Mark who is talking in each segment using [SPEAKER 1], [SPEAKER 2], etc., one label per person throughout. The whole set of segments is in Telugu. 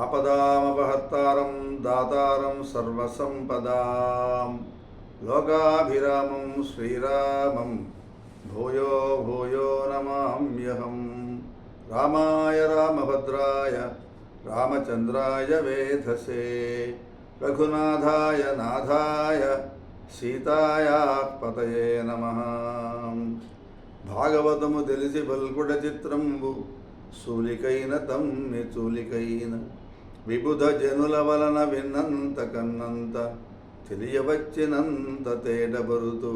[SPEAKER 1] ఆపదామపహర్తారం దాతారం సర్వసంపదాం లోకాభిరామం శ్రీరామం భూయో భూయో నమామ్యహం. రామాయ రామభద్రాయ రామచంద్రాయ వేధసే రఘునాథాయ నాథాయ సీతాయా పతయే నమః. భాగవతము తెలిసి బల్కుడ చిత్రంబు సూలికైన తమ్మి చూలికైన విబుధ జనుల వలన విన్నంత కన్నంత తెలియవచ్చినంత తేటబరుతూ.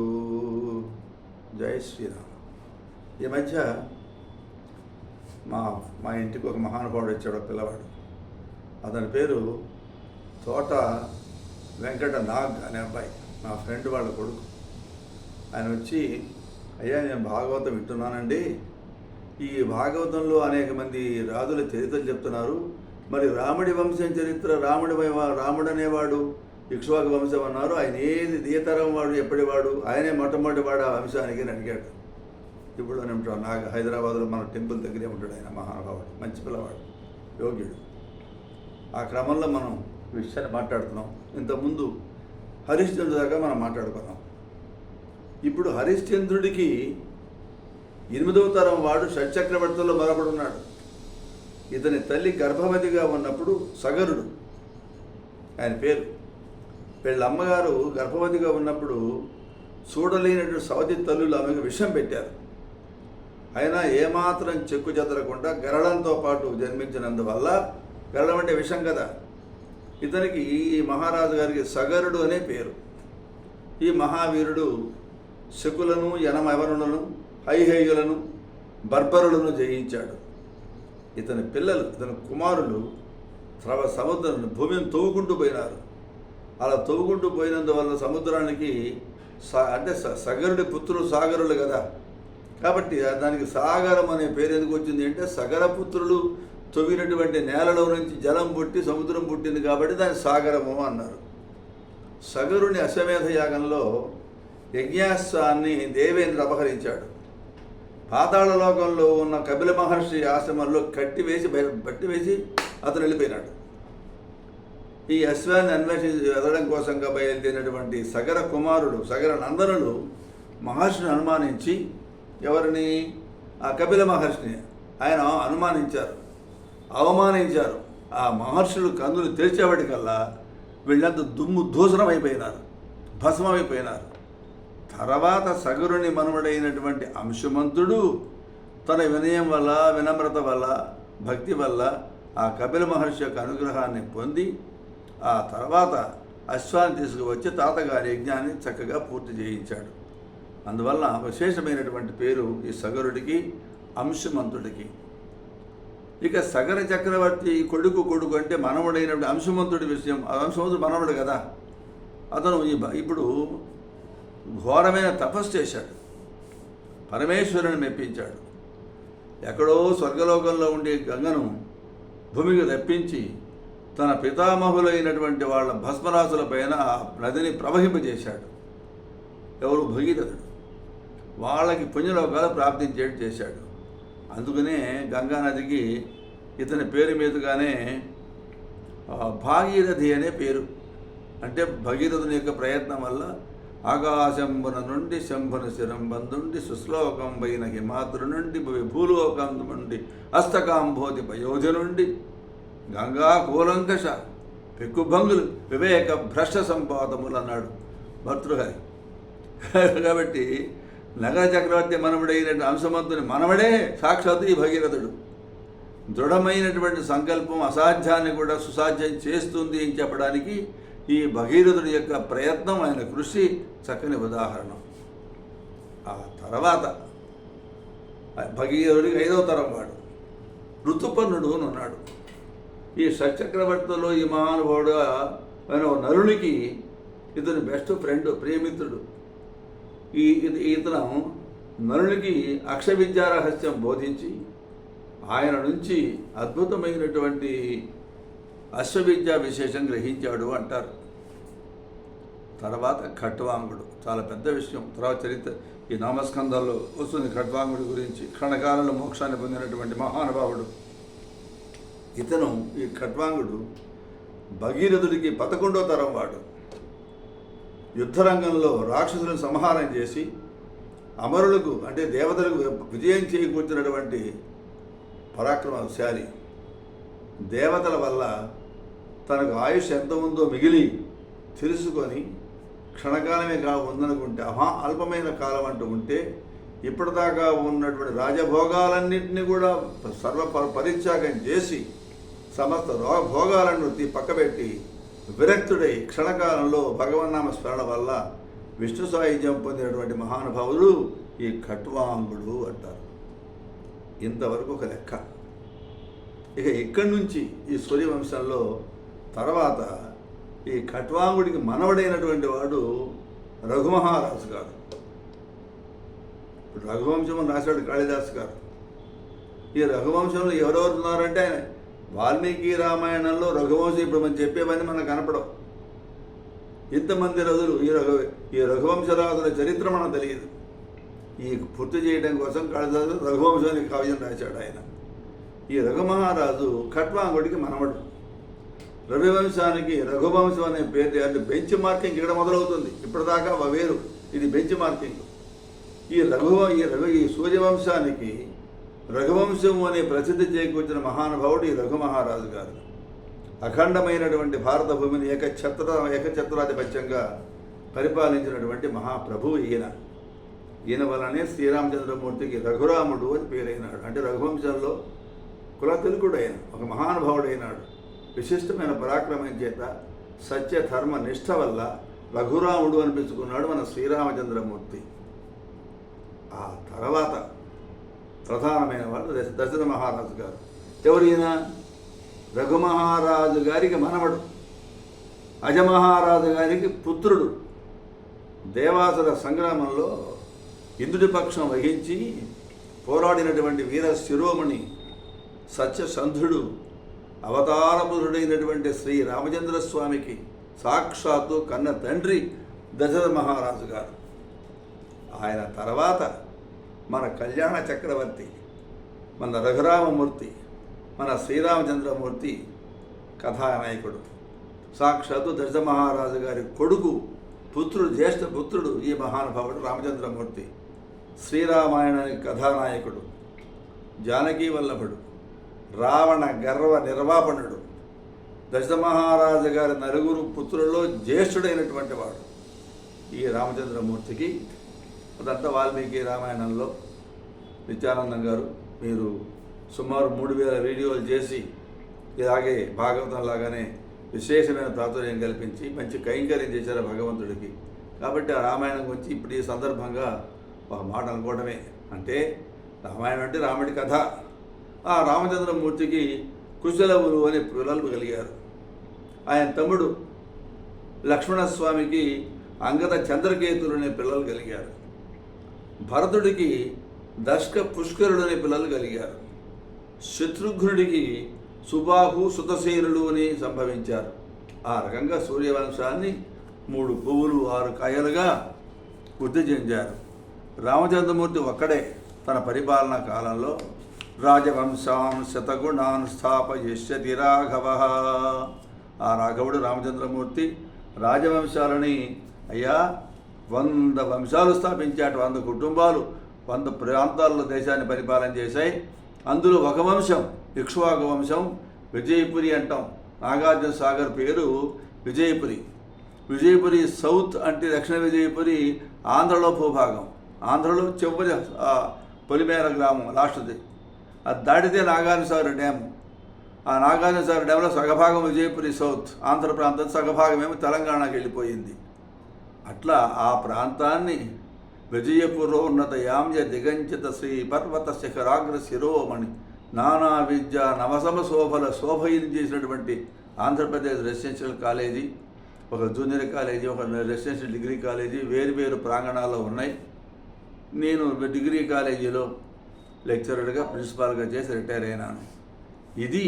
[SPEAKER 1] జై శ్రీరామ్. ఈ మధ్య మా ఇంటికి ఒక మహానుభావుడు వచ్చాడు, పిల్లవాడు. అతని పేరు తోట వెంకట నాగ్ అనే అబ్బాయి, మా ఫ్రెండ్ వాళ్ళ కొడుకు. ఆయన వచ్చి, అయ్యా నేను భాగవతం వింటున్నానండి, ఈ భాగవతంలో అనేక మంది రాజుల చరిత్రలు చెప్తున్నారు, మరి రాముడి వంశం చరిత్ర, రాముడు అనేవాడు ఇక్ష్వాకు వంశం అన్నారు, ఆయన ఏ తరం వాడు, ఎప్పటివాడు, ఆయనే మొట్టమొదటివాడు ఆ వంశానికి అని అడిగాడు. ఇప్పుడునే ఉంటాడు, నాకు హైదరాబాద్లో మన టెంపుల్ దగ్గరే ఉంటాడు ఆయన, మహానుభావుడు, మంచి పిల్లవాడు, యోగ్యుడు. ఆ క్రమంలో మనం విషయాన్ని మాట్లాడుతున్నాం. ఇంతకుముందు హరిశ్చంద్రుడి దాకా మనం మాట్లాడుకున్నాం. ఇప్పుడు హరిశ్చంద్రుడికి 8వ తరం వాడు షట్చక్రవర్తుల్లో మరొకడున్నాడు. ఇతని తల్లి గర్భవతిగా ఉన్నప్పుడు సగరుడు ఆయన పేరు. వీళ్ళ అమ్మగారు గర్భవతిగా ఉన్నప్పుడు చూడలేనటువంటి సవతి తల్లులు ఆమెకు విషం పెట్టారు. అయినా ఏమాత్రం చెక్కు చెదరకుండా గరళంతో పాటు జన్మించినందువల్ల, గరళం అంటే విషం కదా, ఇతనికి ఈ మహారాజు గారికి సగరుడు అనే పేరు. ఈ మహావీరుడు శకులను, యనమవరులను, హైహేయులను, బర్బరులను జయించాడు. ఇతని కుమారులు సముద్రం భూమిని తవ్వుకుంటూ పోయినారు. అలా తవ్వుకుంటూ పోయినందువల్ల సముద్రానికి అంటే సగరుడి పుత్రులు సాగరులు కదా, కాబట్టి దానికి సాగరం అనే పేరు ఎందుకు వచ్చింది అంటే, సగరపుత్రులు తవ్వినటువంటి నేలలో నుంచి జలం పుట్టి సముద్రం పుట్టింది కాబట్టి దాన్ని సాగరము అన్నారు. సగరుని అశ్వమేధ యాగంలో యజ్ఞాస్వాన్ని దేవేంద్ర అపహరించాడు. పాతాళ లోకంలో ఉన్న కపిల మహర్షి ఆశ్రమంలో బట్టివేసి అతను వెళ్ళిపోయినాడు. ఈ అశ్వాన్ని అన్వేషించి వెదడం కోసంగా బయలుదేరినటువంటి సగర కుమారుడు, సగర నందనులు మహర్షిని అనుమానించి, ఎవరిని? ఆ కపిల మహర్షిని ఆయన అవమానించారు. ఆ మహర్షులు కన్నులు తెరిచేవాటికల్లా వీళ్ళంతా దూసరమైపోయినారు, భస్మమైపోయినారు. తర్వాత సగరుని మనుమడైనటువంటి అంశుమంతుడు తన వినయం వల్ల, వినమ్రత వల్ల, భక్తి వల్ల ఆ కపిల మహర్షి యొక్క అనుగ్రహాన్ని పొంది ఆ తర్వాత అశ్వాన్ని తీసుకువచ్చి తాతగారి యజ్ఞాన్ని చక్కగా పూర్తి చేయించాడు. అందువల్ల విశేషమైనటువంటి పేరు ఈ సగరుడికి, అంశుమంతుడికి. ఇక సగర చక్రవర్తి కొడుకు అంటే మనవడైనటువంటి అంశుమంతుడి విషయం. అంశుమంతుడు మనవడు కదా, అతను ఇప్పుడు ఘోరమైన తపస్సు చేశాడు, పరమేశ్వరుని మెప్పించాడు. ఎక్కడో స్వర్గలోకంలో ఉండే గంగను భూమికి రప్పించి తన పితామహులైనటువంటి వాళ్ళ భస్మరాశుల పైన ఆ నదిని ప్రవహింపజేశాడు. ఎవరు? భగీరథుడు. వాళ్ళకి పుణ్యలోకాలు ప్రాప్తించేట్టు చేశాడు. అందుకనే గంగానదికి ఇతని పేరు మీదుగానే భాగీరథి అనే పేరు. అంటే భగీరథుని యొక్క ప్రయత్నం వల్ల ఆకాశంబున నుండి శంభున శిరంబందుండి సుశ్లోకంబైన హిమాద్రు నుండి భూలోకం నుండి హస్తకాంబోధి పయోధి నుండి గంగా కూలంకష పెక్కుభంగులు వివేక భ్రష్ట సంపాదములు అన్నాడు భర్తృహరి. కాబట్టి నగర చక్రవర్తి మనవడైన అంశమంతుని మనవడే సాక్షాత్తు ఈ భగీరథుడు. దృఢమైనటువంటి సంకల్పం అసాధ్యాన్ని కూడా సుసాధ్యం చేస్తుంది అని చెప్పడానికి ఈ భగీరథుడి యొక్క ప్రయత్నం, ఆయన కృషి చక్కని ఉదాహరణ. ఆ తర్వాత భగీరథుడికి 5వ తరం వాడు ఋతుపర్ణుడు అని ఉన్నాడు. ఈ షట్చక్రవర్తిలో ఈ మహానుభావుడు నరునికి ఇతని బెస్ట్ ఫ్రెండ్, ప్రియమిత్రుడు. ఇతను నరునికి అక్షవిద్యా రహస్యం బోధించి ఆయన నుంచి అద్భుతమైనటువంటి అశ్వవిద్యా విశేషం గ్రహించాడు అంటారు. తర్వాత ఖట్వాంగుడు, చాలా పెద్ద విషయం. తర్వాత చరిత్ర ఈ నామస్కంధాల్లో వస్తుంది ఖట్వాంగుడి గురించి. క్షణకాలంలో మోక్షాన్ని పొందినటువంటి మహానుభావుడు. ఇతను ఈ ఖట్వాంగుడు భగీరథుడికి 11వ తరం వాడు. యుద్ధరంగంలో రాక్షసులను సంహారం చేసి అమరులకు అంటే దేవతలకు విజయం చేకూర్చినటువంటి పరాక్రమశాలి. దేవతల వల్ల తనకు ఆయుష్ ఎంత ఉందో మిగిలి తెలుసుకొని క్షణకాలమే ఉందనుకుంటే అల్పమైన కాలం అంటూ ఉంటే ఇప్పటిదాకా ఉన్నటువంటి రాజభోగాలన్నింటినీ కూడా పరిత్యాగం చేసి సమస్త భోగాలను పక్కబెట్టి విరక్తుడై క్షణకాలంలో భగవన్నామ స్మరణ వల్ల విష్ణు సాయుధ్యం పొందినటువంటి మహానుభావుడు ఈ ఖట్వాంగుడు అంటారు. ఇంతవరకు ఒక లెక్క. ఇక ఇక్కడి నుంచి ఈ సూర్యవంశంలో తర్వాత ఈ ఖట్వాంగుడికి మనవడైనటువంటి వాడు రఘుమహారాజు గారు. ఇప్పుడు రఘువంశం రాశాడు కాళిదాసు గారు. ఈ రఘువంశంలో ఎవరెవరు ఉన్నారంటే ఆయన వాల్మీకి రామాయణంలో రఘువంశం ఇప్పుడు మనం చెప్పేవన్నీ మనకు కనపడవు. ఇంతమంది రజులు ఈ రఘువంశరాజుల చరిత్ర మనకు తెలియదు. ఈ పూర్తి చేయడం కోసం కాళిదాసు రఘువంశానికి కావ్యం రాశాడు ఆయన. ఈ రఘుమహారాజు ఖట్వాంగుడికి మనవడు. రవివంశానికి రఘువంశం అనే పేరు అంటే బెంచ్ మార్కింగ్ ఇక్కడ మొదలవుతుంది. ఇప్పటిదాకా వేరు, ఇది బెంచ్ మార్కింగ్. ఈ సూర్యవంశానికి రఘువంశం అనే ప్రసిద్ధి చేకూర్చిన మహానుభావుడు ఈ రఘుమహారాజు గారు. అఖండమైనటువంటి భారత భూమిని ఏకఛత్రాధిపత్యంగా పరిపాలించినటువంటి మహాప్రభువు ఈయన వలనే శ్రీరామచంద్రమూర్తికి రఘురాముడు అని పేరైనాడు. అంటే రఘువంశంలో కులతిలకుడు అయిన ఒక మహానుభావుడైనాడు. విశిష్టమైన పరాక్రమం చేత సత్యధర్మ నిష్ఠ వల్ల రఘురాముడు అనిపించుకున్నాడు మన శ్రీరామచంద్రమూర్తి. ఆ తర్వాత ప్రధానమైన వాడు దశరథ మహారాజు గారు. ఎవరైనా రఘుమహారాజు గారికి మనవడు, అజమహారాజు గారికి పుత్రుడు. దేవాసుర సంగ్రామంలో ఇంద్రుడి పక్షం వహించి పోరాడినటువంటి వీర శిరోమణి సత్యసంధుడు అవతారపురుడైనటువంటి శ్రీ రామచంద్రస్వామికి సాక్షాత్తు కన్న తండ్రి దశరథ మహారాజు గారు. ఆయన తర్వాత మన కళ్యాణ చక్రవర్తి, మన రఘురామమూర్తి, మన శ్రీరామచంద్రమూర్తి కథానాయకుడు. సాక్షాత్తు దశరథ మహారాజు గారి కొడుకు పుత్రుడు, జ్యేష్ఠ పుత్రుడు ఈ మహానుభావుడు రామచంద్రమూర్తి. శ్రీరామాయణానికి కథానాయకుడు, జానకీ వల్లభుడు, రావణ గర్వ నిర్వాపణుడు, దశరథ మహారాజు గారి నలుగురు పుత్రులలో జ్యేష్ఠుడైనటువంటి వాడు ఈ రామచంద్రమూర్తికి. అదంతా వాల్మీకి రామాయణంలో నిత్యానందం గారు మీరు సుమారు 3000 వీడియోలు చేసి ఇలాగే భాగవతం లాగానే విశేషమైన ప్రాచుర్యం కల్పించి మంచి కైంకర్యం చేశారు భగవంతుడికి. కాబట్టి ఆ రామాయణం గురించి ఇప్పుడు ఈ సందర్భంగా ఒక మాట అనుకోవడమే. అంటే రామాయణం అంటే రాముడి కథ. ఆ రామచంద్రమూర్తికి కుశలవులు అనే పిల్లలు కలిగారు. ఆయన తమ్ముడు లక్ష్మణస్వామికి అంగద చంద్రకేతులు అనే పిల్లలు కలిగారు. భరతుడికి దష్క పుష్కరుడు అనే పిల్లలు కలిగారు. శత్రుఘ్నుడికి సుబాహు సుతసేనులు అని సంభవించారు. ఆ రకంగా సూర్యవంశాన్ని 3 పువ్వులు 6 కాయలుగా వృద్ధి చెందారు. రామచంద్రమూర్తి ఒక్కడే తన పరిపాలనా కాలంలో రాజవంశాన్ శతగుణాన్ స్థాపయిష్యతి రాఘవ. ఆ రాఘవుడు రామచంద్రమూర్తి రాజవంశాలని అయ్యా 100 వంశాలు స్థాపించాడు. 100 కుటుంబాలు 100 ప్రాంతాల్లో దేశాన్ని పరిపాలన చేశాయి. అందులో ఒక వంశం ఇక్ష్వాకు వంశం, విజయపురి అంటాం. నాగార్జున సాగర్ పేరు విజయపురి. విజయపురి సౌత్ అంటే దక్షిణ విజయపురి ఆంధ్రలో భూభాగం. ఆంధ్రలో చివరి పొలిమేర గ్రామం లాస్ట్ది. అది దాటితే నాగార్జునసాగర్ డ్యాము. ఆ నాగార్జునసాగర్ డ్యామ్లో సగభాగం విజయపురి సౌత్ ఆంధ్ర ప్రాంతం, సగభాగమేమో తెలంగాణకి వెళ్ళిపోయింది. అట్లా ఆ ప్రాంతాన్ని విజయపురోన్నతయాంజ దిగంచిత శ్రీ పర్వత శిఖరాగ్ర శిరోమణి నానా విద్య నవసమ శోభల శోభయం చేసినటువంటి ఆంధ్రప్రదేశ్ రెసిడెన్షియల్ కాలేజీ, ఒక జూనియర్ కాలేజీ, ఒక రెసిడెన్షియల్ డిగ్రీ కాలేజీ వేరు ప్రాంగణాల్లో ఉన్నాయి. నేను డిగ్రీ కాలేజీలో లెక్చరర్గా ప్రిన్సిపాల్గా చేసి రిటైర్ అయినాను. ఇది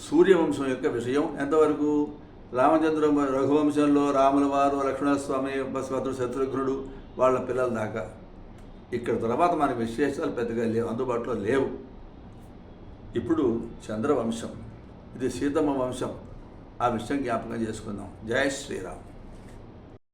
[SPEAKER 1] సూర్యవంశం యొక్క విషయం. ఎంతవరకు రామచంద్ర రఘువంశంలో రాముల వారు, లక్ష్మణస్వామి, భరతుడు, శత్రుఘ్నుడు వాళ్ళ పిల్లల దాకా. ఇక్కడ తర్వాత మనకి విశేషాలు పెద్దగా లేవు, అందుబాటులో లేవు. ఇప్పుడు చంద్రవంశం, ఇది సీతమ్మ వంశం. ఆ విషయం జ్ఞాపకం చేసుకుందాం. జై శ్రీరామ్.